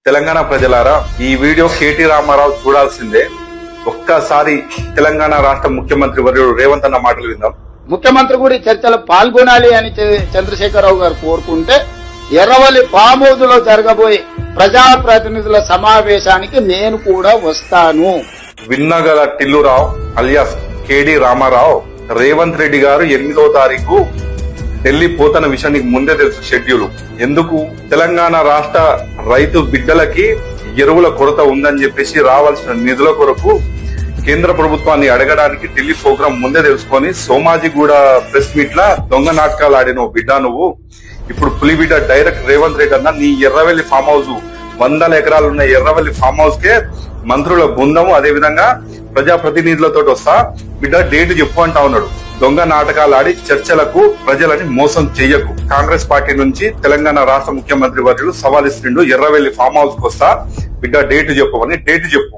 తెలంగాణ ప్రజలారా, ఈ video KT Ramarao చూడాల్సిందే. ఒక్కసారి తెలంగాణ రాష్ట్ర ముఖ్యమంత్రి వర్యుడు రేవంత్ అన్న మాటలు విందాం. ముఖ్యమంత్రి కూడా చర్చలు పాల్గొనాలి అని చంద్రశేఖరరావు గారు కోరుకుంటే ఎర్రవల్లి ఫామ్ హౌస్ లో జరగబోయే ప్రజాప్రతినిధుల సమావేశానికి నేను కూడా వస్తాను. విన్నగల టిల్లురావు అలియాస్ కేడి రామారావు రేవంత్ రెడ్డి గారు 8వ తారీఖు ఢిల్లీ పోతున్న విషయం నీకు ముందే తెలుసు. షెడ్యూల్ ఎందుకు? తెలంగాణ రాష్ట్ర రైతు బిడ్డలకి ఎరువుల కొరత ఉందని చెప్పేసి రావాల్సిన నిధుల కొరకు కేంద్ర ప్రభుత్వాన్ని అడగడానికి ఢిల్లీ ప్రోగ్రాం ముందే తెలుసుకొని సోమాజిగూడ ప్రెస్ మీట్ లా దొంగ నాటకాలు ఆడిన బిడ్డ నువ్వు. ఇప్పుడు పులిబిడ్డ డైరెక్ట్ రేవంత్ రెడ్డి అన్న నీ ఎర్రవెల్లి ఫామ్ హౌస్ 100 ఎకరాలు ఉన్న ఎర్రవెల్లి ఫామ్ హౌస్ కే మంత్రుల బృందం అదే విధంగా ప్రజాప్రతినిధులతో వస్తా బిడ్డ డేట్ చెప్పు అంటా ఉన్నాడు. దొంగ నాటకాలు ఆడి చర్చలకు ప్రజలని మోసం చెయ్యకు. కాంగ్రెస్ పార్టీ నుంచి తెలంగాణ రాష్ట్ర ముఖ్యమంత్రి వర్యులు సవాల్ ఇస్తుండు. ఎర్రవెల్లి ఫామ్ హౌస్ కు వస్తా బిడ్డ డేట్ చెప్పు అని. డేట్ చెప్పు.